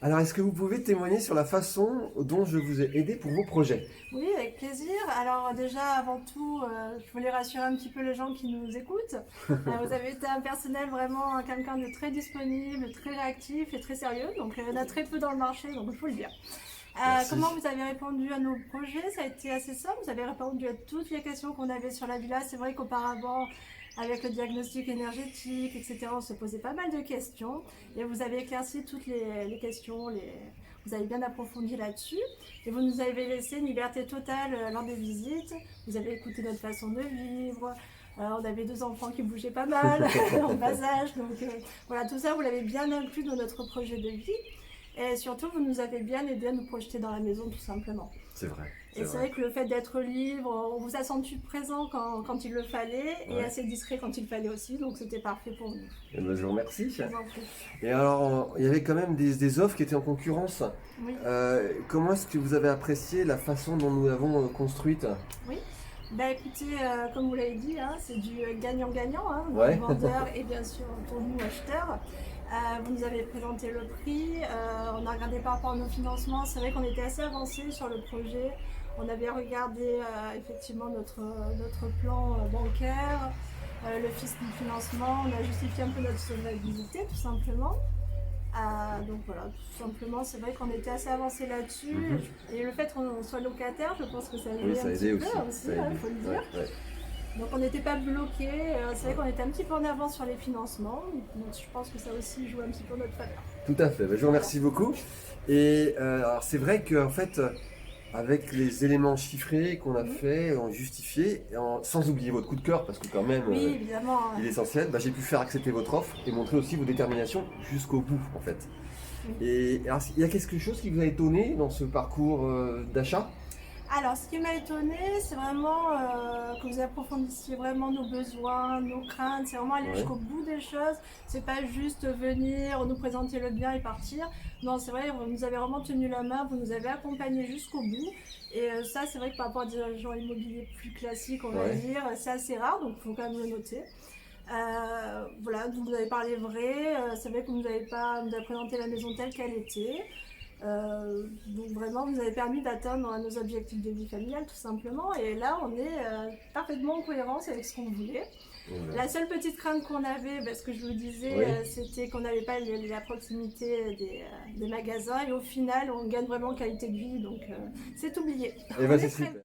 Alors, est-ce que vous pouvez témoigner sur la façon dont je vous ai aidé pour vos projets? Oui, avec plaisir. Alors déjà, avant tout, je voulais rassurer un petit peu les gens qui nous écoutent. Vous avez été un personnel vraiment quelqu'un de très disponible, très réactif et très sérieux. Donc il y en a très peu dans le marché, donc il faut le dire. Comment Merci. vous avez répondu à nos projets? Ça a été assez simple. Vous avez répondu à toutes les questions qu'on avait sur la villa. C'est vrai qu'auparavant, avec le diagnostic énergétique, etc., on se posait pas mal de questions. Et vous avez éclairci toutes les questions. Vous avez bien approfondi là-dessus. Et vous nous avez laissé une liberté totale lors des visites. Vous avez écouté notre façon de vivre. On avait deux enfants qui bougeaient pas mal en bas âge. Donc voilà, tout ça, vous l'avez bien inclus dans notre projet de vie. Et surtout, vous nous avez bien aidé à nous projeter dans la maison, tout simplement. C'est vrai, c'est Et c'est vrai. vrai que le fait d'être libre, on vous a senti présent quand il le fallait et Ouais. assez discret quand il fallait aussi, donc c'était parfait pour nous. Eh ben, je vous remercie. Je vous en prie. Et alors, il y avait quand même des offres qui étaient en concurrence. Oui, Comment est-ce que vous avez apprécié la façon dont nous l'avons construite? oui. Bah écoutez, comme vous l'avez dit, hein, c'est du gagnant-gagnant, hein, pour le Ouais. vendeur et bien sûr pour nous acheteurs. Vous nous avez présenté le prix, on a regardé par rapport à nos financements, c'est vrai qu'on était assez avancé sur le projet. On avait regardé effectivement notre plan bancaire, le financement, on a justifié un peu notre solvabilité tout simplement. Donc voilà, tout simplement, c'est vrai qu'on était assez avancé là-dessus. Mhm. Et le fait qu'on soit locataire, je pense que ça a Oui, joué un ça a petit aidé peu aussi. aussi, Ça a aidé. il faut le Ouais, dire. ouais, Donc on n'était pas bloqué. C'est vrai ouais. qu'on était un petit peu en avance sur les financements. Donc je pense que ça a aussi joué un petit peu en notre faveur. Tout à fait. Ben, je vous Voilà. remercie beaucoup. Et alors, c'est vrai qu'en fait, avec les éléments chiffrés qu'on a Mhm. fait, on justifié, sans oublier votre coup de cœur, parce que quand même, Oui, évidemment. il est essentiel, bah, j'ai pu faire accepter votre offre et montrer aussi vos déterminations jusqu'au bout, en fait. Oui. Et alors, il y a quelque chose qui vous a étonné dans ce parcours d'achat? Alors, ce qui m'a étonnée, c'est vraiment que vous approfondissiez vraiment nos besoins, nos craintes. C'est vraiment aller Ouais. jusqu'au bout des choses. C'est pas juste venir, nous présenter le bien et partir. Non, c'est vrai, vous nous avez vraiment tenu la main, vous nous avez accompagnés jusqu'au bout. Et ça, c'est vrai que par rapport à des agents immobiliers plus classiques, on va Ouais. dire, c'est assez rare, donc il faut quand même le noter. Voilà, vous nous avez parlé vrai. C'est vrai que vous nous avez présenté la maison telle qu'elle était. Donc vraiment, vous avez permis d'atteindre nos objectifs de vie familiale tout simplement. Et là, on est parfaitement en cohérence avec ce qu'on voulait. Voilà. La seule petite crainte qu'on avait, parce que je vous disais, Oui. c'était qu'on n'avait pas la proximité des magasins. Et au final, on gagne vraiment en qualité de vie. Donc c'est oublié. Et On bah, est c'est très super.